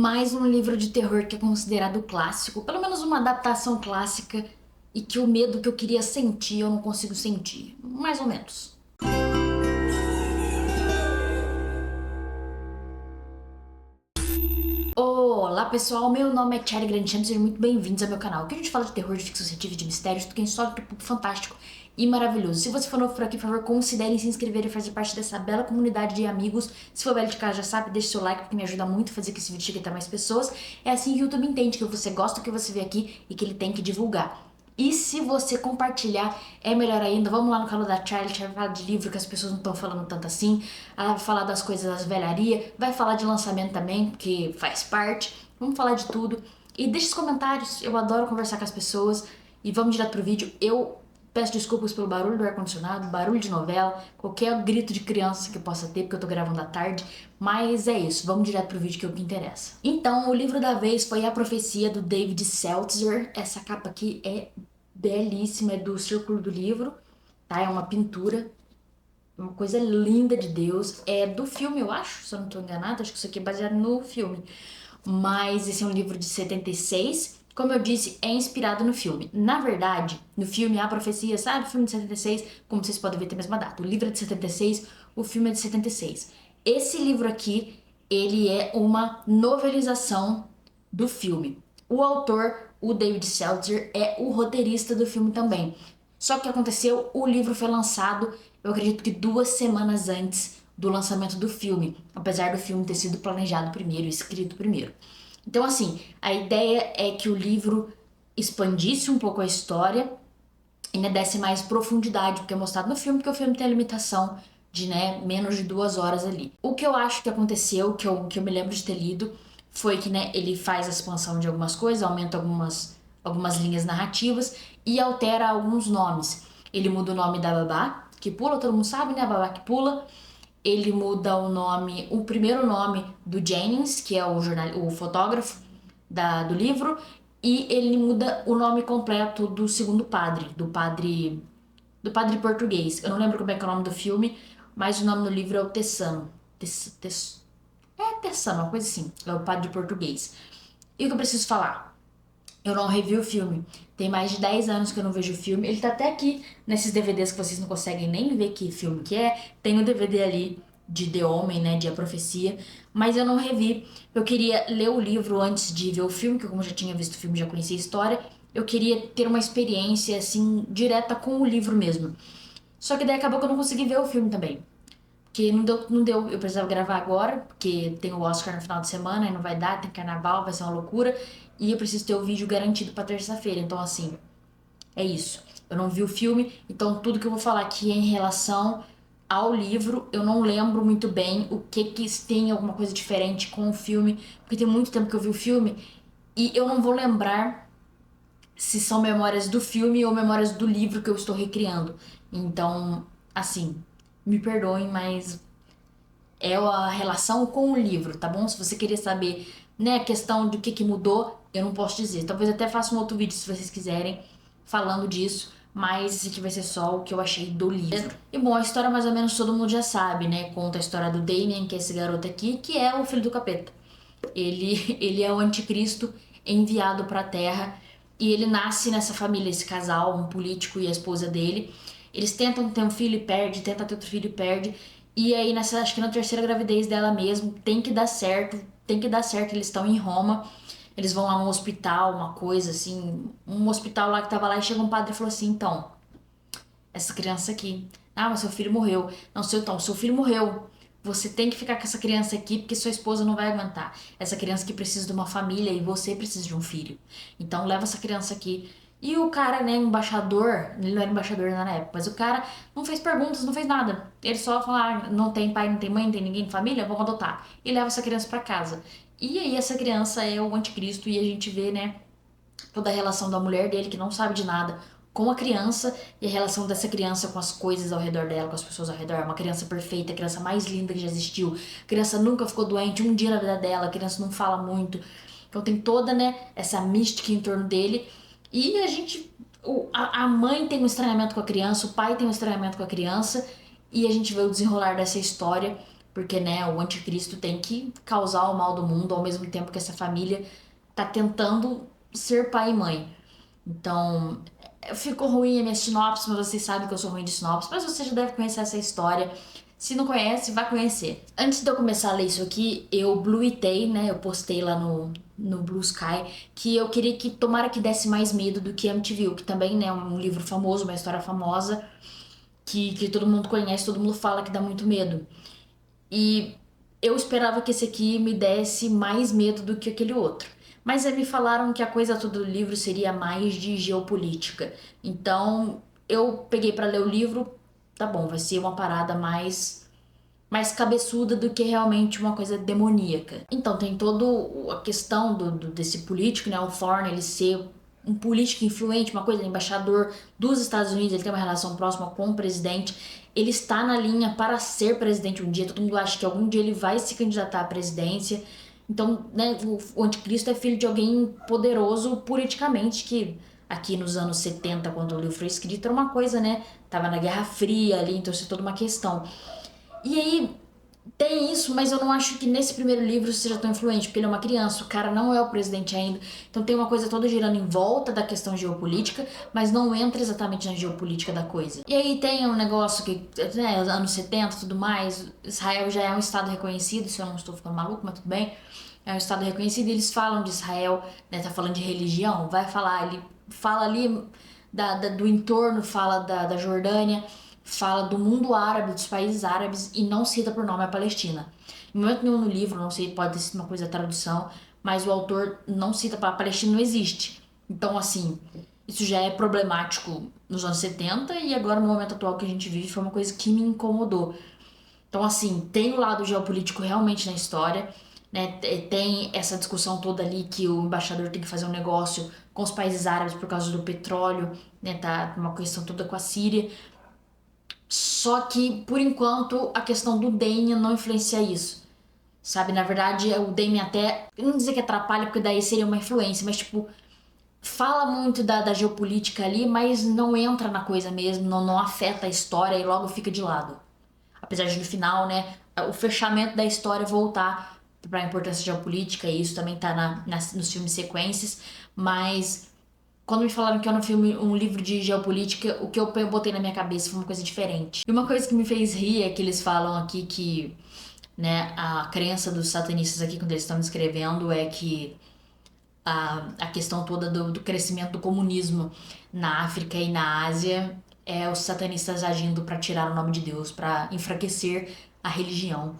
mais um livro de terror que é considerado clássico, pelo menos uma adaptação clássica, e que o medo que eu queria sentir eu não consigo sentir, mais ou menos. Olá pessoal, meu nome é Cherry Grandchamp, sejam muito bem-vindos ao meu canal. Aqui a gente fala de terror, de ficção científica, de mistérios, tudo que é insólito, fantástico e maravilhoso. Se você for novo por aqui, por favor, considere se inscrever e fazer parte dessa bela comunidade de amigos. Se for velho de casa, já sabe, deixe seu like porque me ajuda muito a fazer que esse vídeo chegue até mais pessoas. É assim que o YouTube entende que você gosta do que você vê aqui e que ele tem que divulgar. E se você compartilhar, é melhor ainda. Vamos lá no canal da Charlie, vai falar de livro que as pessoas não estão falando tanto assim. Ela vai falar das coisas das velharias, vai falar de lançamento também, porque faz parte. Vamos falar de tudo. E deixa os comentários, eu adoro conversar com as pessoas. E vamos direto pro vídeo. Eu peço desculpas pelo barulho do ar-condicionado, barulho de novela, qualquer grito de criança que eu possa ter, porque eu tô gravando à tarde. Mas é isso, vamos direto pro vídeo que é o que interessa. Então, o livro da vez foi A Profecia, do David Seltzer. Essa capa aqui é belíssima, é do Círculo do Livro, tá? É uma pintura, uma coisa linda de Deus. É do filme, eu acho, se eu não tô enganada, acho que isso aqui é baseado no filme. Mas esse é um livro de 76. Como eu disse, é inspirado no filme. Na verdade, no filme A Profecia, sabe? O filme de 76, como vocês podem ver, tem a mesma data. O livro é de 76, o filme é de 76. Esse livro aqui, ele é uma novelização do filme. O autor, o David Seltzer, é o roteirista do filme também. Só que o que aconteceu? O livro foi lançado, eu acredito que 2 semanas antes do lançamento do filme, apesar do filme ter sido planejado primeiro, escrito primeiro. Então, assim, a ideia é que o livro expandisse um pouco a história e né, desse mais profundidade, porque é mostrado no filme, porque o filme tem a limitação de menos de 2 horas ali. O que eu acho que aconteceu, que eu me lembro de ter lido, foi que ele faz a expansão de algumas coisas, aumenta algumas linhas narrativas e altera alguns nomes. Ele muda o nome da babá, que pula, todo mundo sabe, né? A babá que pula. Ele muda o nome, o primeiro nome do Jennings, que é o fotógrafo do livro, e ele muda o nome completo do segundo padre, do padre português. Eu não lembro como é que é o nome do filme, mas o nome do livro é o Tessano. Tessano, uma coisa assim. É o padre português. E o que eu preciso falar? Eu não revi o filme. Tem mais de 10 anos que eu não vejo o filme. Ele tá até aqui nesses DVDs que vocês não conseguem nem ver que filme que é. Tem o DVD ali de The Omen, né, de A Profecia. Mas eu não revi. Eu queria ler o livro antes de ver o filme, que como eu já tinha visto o filme, já conhecia a história. Eu queria ter uma experiência, assim, direta com o livro mesmo. Só que daí acabou que eu não consegui ver o filme também. Porque não deu, eu precisava gravar agora, porque tem o Oscar no final de semana e não vai dar, tem carnaval, vai ser uma loucura. E eu preciso ter o vídeo garantido pra terça-feira. Então, assim, é isso. Eu não vi o filme, então tudo que eu vou falar aqui é em relação ao livro. Eu não lembro muito bem o que se tem alguma coisa diferente com o filme, porque tem muito tempo que eu vi o filme e eu não vou lembrar se são memórias do filme ou memórias do livro que eu estou recriando. Então, assim, me perdoem, mas é a relação com o livro, tá bom? Se você querer saber, né, a questão do que mudou, eu não posso dizer. Talvez até faça um outro vídeo, se vocês quiserem, falando disso, mas esse aqui vai ser só o que eu achei do livro. E bom, a história mais ou menos todo mundo já sabe, né? Conta a história do Damien, que é esse garoto aqui, que é o filho do capeta. Ele é o anticristo enviado pra Terra e ele nasce nessa família, esse casal, um político e a esposa dele. Eles tentam ter um filho e perde, tentam ter outro filho e perde. E aí, acho que na terceira gravidez dela mesmo, tem que dar certo, eles estão em Roma, eles vão lá num hospital, uma coisa assim, um hospital lá que tava lá, e chega um padre e falou assim, então, essa criança aqui, mas seu filho morreu, não sei, então, seu filho morreu, você tem que ficar com essa criança aqui porque sua esposa não vai aguentar, essa criança que precisa de uma família e você precisa de um filho, então leva essa criança aqui. E o cara, né, embaixador, ele não era embaixador na época, mas o cara não fez perguntas, não fez nada. Ele só falou, não tem pai, não tem mãe, não tem ninguém de família, vamos adotar. E leva essa criança pra casa. E aí essa criança é o anticristo e a gente vê, né, toda a relação da mulher dele, que não sabe de nada, com a criança e a relação dessa criança com as coisas ao redor dela, com as pessoas ao redor. Uma criança perfeita, a criança mais linda que já existiu. A criança nunca ficou doente um dia na vida dela, a criança não fala muito. Então tem toda, né, essa mística em torno dele. E a mãe tem um estranhamento com a criança, o pai tem um estranhamento com a criança, e a gente vê o desenrolar dessa história porque, né, o anticristo tem que causar o mal do mundo ao mesmo tempo que essa família tá tentando ser pai e mãe. Então, ficou ruim a minha sinopse, mas vocês sabem que eu sou ruim de sinopse, mas você já deve conhecer essa história. Se não conhece, vai conhecer. Antes de eu começar a ler isso aqui, eu bluitei, né? Eu postei lá no Blue Sky que eu queria que tomara que desse mais medo do que Amityville, que também, né, é um livro famoso, uma história famosa, que todo mundo conhece, todo mundo fala que dá muito medo. E eu esperava que esse aqui me desse mais medo do que aquele outro. Mas aí me falaram que a coisa toda do livro seria mais de geopolítica. Então eu peguei pra ler o livro, tá bom, vai ser uma parada mais cabeçuda do que realmente uma coisa demoníaca. Então tem toda a questão desse político, né, o Thorne, ele ser um político influente, uma coisa, embaixador dos Estados Unidos, ele tem uma relação próxima com o presidente, ele está na linha para ser presidente um dia, todo mundo acha que algum dia ele vai se candidatar à presidência. Então, né, o anticristo é filho de alguém poderoso politicamente, que aqui nos anos 70, quando o livro foi escrito, era uma coisa, né, tava na Guerra Fria ali, então isso é toda uma questão. E aí, tem isso, mas eu não acho que nesse primeiro livro seja tão influente, porque ele é uma criança, o cara não é o presidente ainda, então tem uma coisa toda girando em volta da questão geopolítica, mas não entra exatamente na geopolítica da coisa. E aí tem um negócio que, né, anos 70 e tudo mais, Israel já é um estado reconhecido, se eu não estou ficando maluco, mas tudo bem, é um estado reconhecido, e eles falam de Israel, né, tá falando de religião, vai falar, ele fala ali do entorno, fala da Jordânia, fala do mundo árabe, dos países árabes e não cita por nome a Palestina. Em momento nenhum no livro, não sei, pode ter sido uma coisa da tradução, mas o autor não cita a Palestina, não existe. Então, assim, isso já é problemático nos anos 70 e agora no momento atual que a gente vive foi uma coisa que me incomodou. Então, assim, tem o lado geopolítico realmente na história, né? Tem essa discussão toda ali que o embaixador tem que fazer um negócio com os países árabes por causa do petróleo, né? Tá uma questão toda com a Síria. Só que, por enquanto, a questão do Damien não influencia isso. Sabe, na verdade, o Damien até, eu não dizer que atrapalha, porque daí seria uma influência, mas tipo, fala muito da geopolítica ali, mas não entra na coisa mesmo, não afeta a história e logo fica de lado. Apesar de no final, né, o fechamento da história voltar para a importância geopolítica, e isso também tá nos filmes sequências, mas quando me falaram que era um livro de geopolítica, o que eu botei na minha cabeça foi uma coisa diferente. E uma coisa que me fez rir é que eles falam aqui que, né, a crença dos satanistas aqui, quando eles estão escrevendo, é que a questão toda do crescimento do comunismo na África e na Ásia é os satanistas agindo para tirar o nome de Deus, para enfraquecer a religião.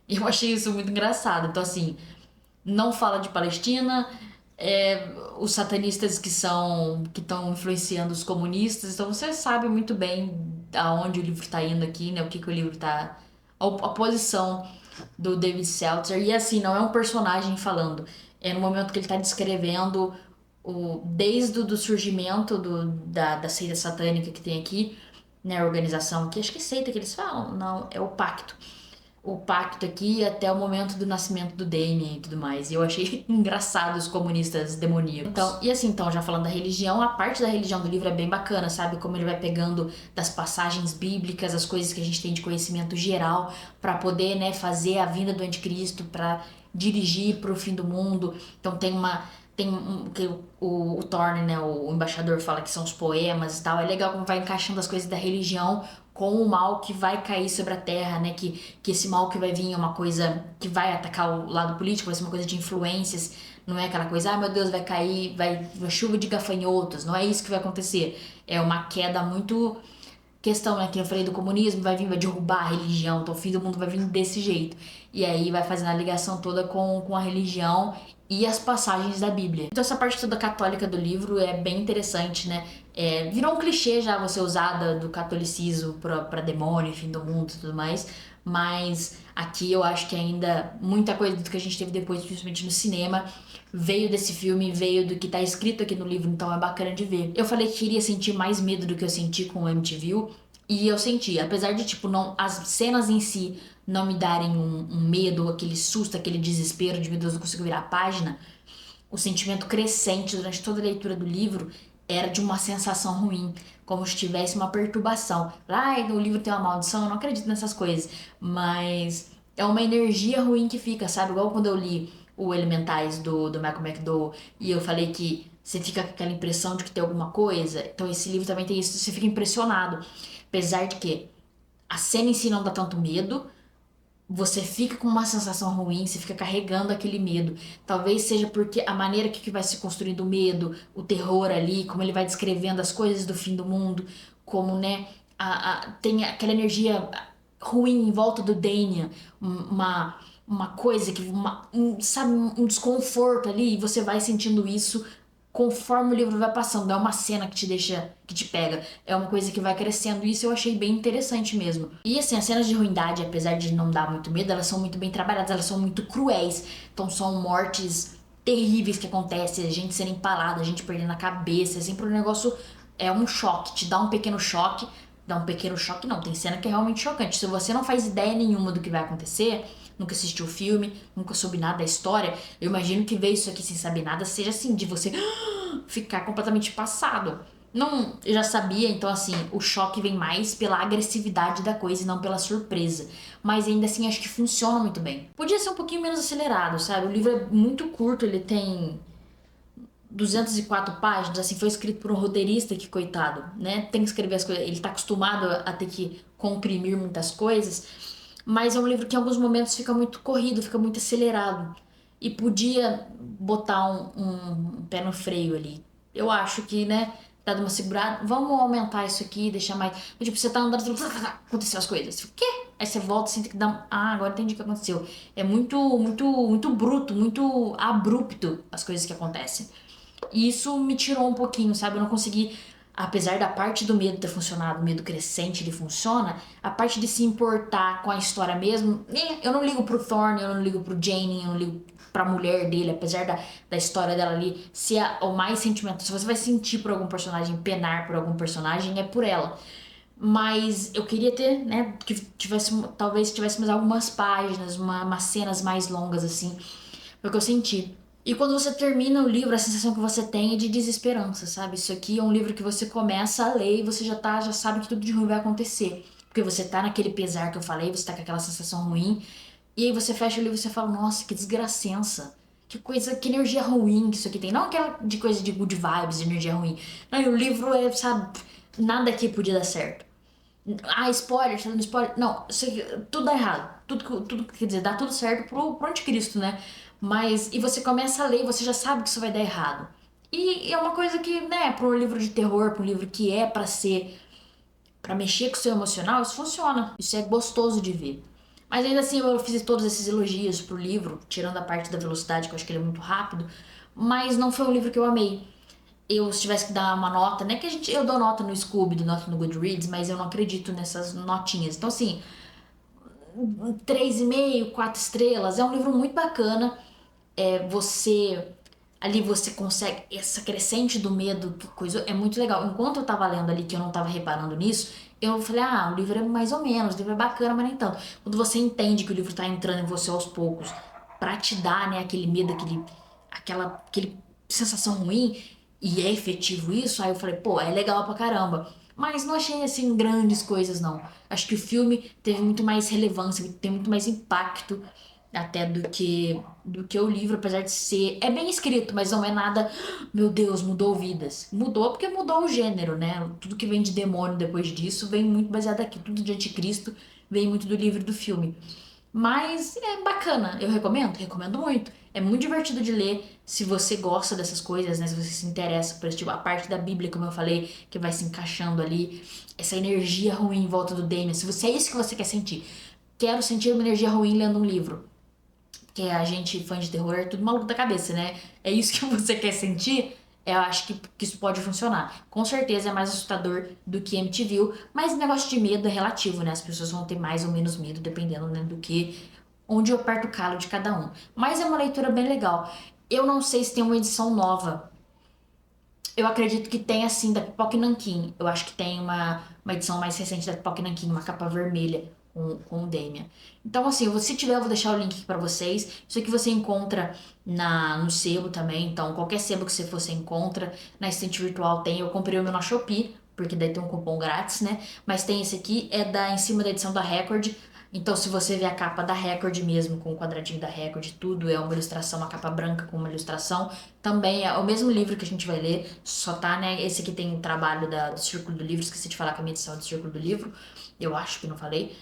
E eu achei isso muito engraçado. Então, assim, não fala de Palestina, os satanistas que estão influenciando os comunistas, então você sabe muito bem aonde o livro está indo aqui, né? O que o livro está, a posição do David Seltzer. E assim, não é um personagem falando, é no momento que ele está descrevendo desde o do surgimento da seita satânica que tem aqui, né? A organização aqui, acho que é seita que eles falam, não, é o pacto. O pacto aqui até o momento do nascimento do Damien e tudo mais. E eu achei engraçado os comunistas demoníacos. Então, e assim, então, já falando da religião, a parte da religião do livro é bem bacana, sabe? Como ele vai pegando das passagens bíblicas, as coisas que a gente tem de conhecimento geral, para poder, né, fazer a vinda do anticristo, para dirigir para o fim do mundo. Então que o Thorne, né, o embaixador fala que são os poemas e tal. É legal como vai encaixando as coisas da religião com o mal que vai cair sobre a Terra, né? Que esse mal que vai vir é uma coisa que vai atacar o lado político, vai ser uma coisa de influências, não é aquela coisa, meu Deus, vai cair, vai chuva de gafanhotos, não é isso que vai acontecer. É uma queda muito questão, né, que eu falei do comunismo, vai derrubar a religião, então o fim do mundo vai vir desse jeito. E aí vai fazendo a ligação toda com a religião e as passagens da Bíblia. Então essa parte toda católica do livro é bem interessante, né? Virou um clichê já você usar do catolicismo pra demônio, fim do mundo e tudo mais, mas aqui eu acho que ainda muita coisa do que a gente teve depois, principalmente no cinema, veio desse filme, veio do que tá escrito aqui no livro, então é bacana de ver. Eu falei que queria sentir mais medo do que eu senti com o Amityville, e eu senti, apesar de, tipo, não, as cenas em si não me darem um medo, aquele susto, aquele desespero de, meu Deus, não consigo virar a página, o sentimento crescente durante toda a leitura do livro era de uma sensação ruim, como se tivesse uma perturbação. Ai, no livro tem uma maldição, eu não acredito nessas coisas, mas É uma energia ruim que fica, sabe? Igual quando eu li o Elementais do Malcolm McDowell e eu falei que você fica com aquela impressão de que tem alguma coisa. Então esse livro também tem isso, você fica impressionado. Apesar de que a cena em si não dá tanto medo, você fica com uma sensação ruim, você fica carregando aquele medo. Talvez seja porque a maneira que vai se construindo o medo, o terror ali, como ele vai descrevendo as coisas do fim do mundo, como, né, tem aquela energia ruim em volta do Damian, uma coisa que, sabe, um desconforto ali, e você vai sentindo isso conforme o livro vai passando. Não é uma cena que te deixa, que te pega. É uma coisa que vai crescendo. E isso eu achei bem interessante mesmo. E assim, as cenas de ruindade, apesar de não dar muito medo, elas são muito bem trabalhadas, elas são muito cruéis. Então são mortes terríveis que acontecem, a gente sendo empalada, a gente perdendo a cabeça. É sempre um negócio, é um choque, te dá um pequeno choque. Dá um pequeno choque, não. Tem cena que é realmente chocante. Se você não faz ideia nenhuma do que vai acontecer, nunca assistiu o filme, nunca soube nada da história, eu imagino que ver isso aqui sem saber nada seja assim, de você ficar completamente passado. Não, eu já sabia, então assim, o choque vem mais pela agressividade da coisa e não pela surpresa. Mas ainda assim, acho que funciona muito bem. Podia ser um pouquinho menos acelerado, sabe? O livro é muito curto, ele tem 204 páginas, assim, foi escrito por um roteirista que, coitado, né? Tem que escrever as coisas, ele tá acostumado a ter que comprimir muitas coisas, mas é um livro que em alguns momentos fica muito corrido, fica muito acelerado. E podia botar um pé no freio ali. Eu acho que, né, dado uma segurada, vamos aumentar isso aqui, deixar mais. Tipo, você tá andando, aconteceu as coisas. Você, o quê? Aí você volta, você tem que dar. Agora entendi o que aconteceu. É muito bruto, muito abrupto as coisas que acontecem. E isso me tirou um pouquinho, sabe? Eu não consegui, apesar da parte do medo ter funcionado, o medo crescente ele funciona, a parte de se importar com a história mesmo, eu não ligo pro Thorne, eu não ligo pro Jane, eu não ligo pra mulher dele, apesar da história dela ali ser o mais sentimento. Se você vai sentir por algum personagem, penar por algum personagem, é por ela. Mas eu queria ter, né, que tivesse, talvez tivesse mais algumas páginas, umas cenas mais longas assim, foi o que eu senti. E quando você termina o livro, a sensação que você tem é de desesperança, sabe? Isso aqui é um livro que você começa a ler e você já sabe que tudo de ruim vai acontecer. Porque você tá naquele pesar que eu falei, você tá com aquela sensação ruim, e aí você fecha o livro e você fala, nossa, que desgracença. Que coisa, que energia ruim que isso aqui tem. Não aquela de coisa de good vibes, de energia ruim. Não, e o livro é, sabe, nada aqui podia dar certo. Spoiler, tá dando spoiler? Não, isso aqui, tudo dá errado. Tudo, quer dizer, dá tudo certo pro anticristo, né? Mas, e você começa a ler e você já sabe que isso vai dar errado. E é uma coisa que, né, para um livro de terror, para um livro que é para ser, para mexer com o seu emocional, isso funciona. Isso é gostoso de ver. Mas ainda assim, eu fiz todos esses elogios pro livro, tirando a parte da velocidade, que eu acho que ele é muito rápido, mas não foi um livro que eu amei. Eu, se tivesse que dar uma nota, né, que eu dou nota no Scooby, dou nota no Goodreads, mas eu não acredito nessas notinhas. Então, assim, 3,5, 4 estrelas, é um livro muito bacana. Você ali você consegue essa crescente do medo, que coisa é muito legal. Enquanto eu tava lendo ali que eu não tava reparando nisso, eu falei: o livro é mais ou menos, o livro é bacana, mas nem tanto. Quando você entende que o livro tá entrando em você aos poucos, pra te dar, né, aquele medo, aquele sensação ruim, e é efetivo isso, aí eu falei: pô, é legal pra caramba. Mas não achei assim grandes coisas não. Acho que o filme teve muito mais relevância, tem muito mais impacto até do que o livro, apesar de ser. É bem escrito, mas não é nada. Meu Deus, mudou vidas. Mudou porque mudou o gênero, né? Tudo que vem de demônio depois disso vem muito baseado aqui. Tudo de anticristo vem muito do livro e do filme. Mas é bacana, eu recomendo muito. É muito divertido de ler se você gosta dessas coisas, né? Se você se interessa por esse tipo, a parte da Bíblia, como eu falei, que vai se encaixando ali, essa energia ruim em volta do Damien. Se você é isso que você quer sentir, quero sentir uma energia ruim lendo um livro que a gente, fã de terror, é tudo maluco da cabeça, né? É isso que você quer sentir? Eu acho que isso pode funcionar. Com certeza é mais assustador do que Amityville, mas o negócio de medo é relativo, né? As pessoas vão ter mais ou menos medo, dependendo, né, do que, onde eu aperto o calo de cada um. Mas é uma leitura bem legal. Eu não sei se tem uma edição nova. Eu acredito que tem, assim, da Pipoca e Nanquim. Eu acho que tem uma edição mais recente da Pipoca e Nanquim, uma capa vermelha com o Damien. Então, assim, se tiver, eu vou deixar o link aqui pra vocês. Isso aqui você encontra no sebo também. Então, qualquer sebo que você for, você encontra. Na estante virtual tem. Eu comprei o meu na Shopee, porque daí tem um cupom grátis, né? Mas tem esse aqui, em cima da edição da Record. Então, se você vê a capa da Record mesmo, com o quadradinho da Record, tudo é uma ilustração, uma capa branca com uma ilustração, também é o mesmo livro que a gente vai ler, só tá, né? Esse aqui tem o trabalho do Círculo do Livro, esqueci de falar que a minha edição é do Círculo do Livro, eu acho que não falei.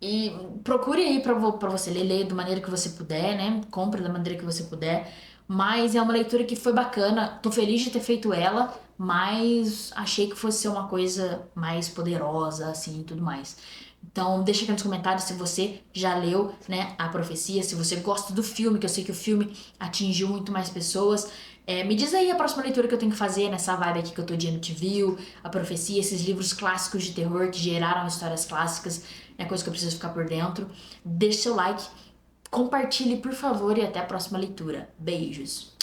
E procure aí pra você ler, leia da maneira que você puder, né? Compre da maneira que você puder. Mas é uma leitura que foi bacana. Tô feliz de ter feito ela, mas achei que fosse ser uma coisa mais poderosa, assim, e tudo mais. Então, deixa aqui nos comentários se você já leu, né, A Profecia, se você gosta do filme, que eu sei que o filme atingiu muito mais pessoas. Me diz aí a próxima leitura que eu tenho que fazer nessa vibe aqui que eu tô de MTV, A Profecia, esses livros clássicos de terror que geraram histórias clássicas, é coisa que eu preciso ficar por dentro. Deixe seu like, compartilhe por favor e até a próxima leitura. Beijos!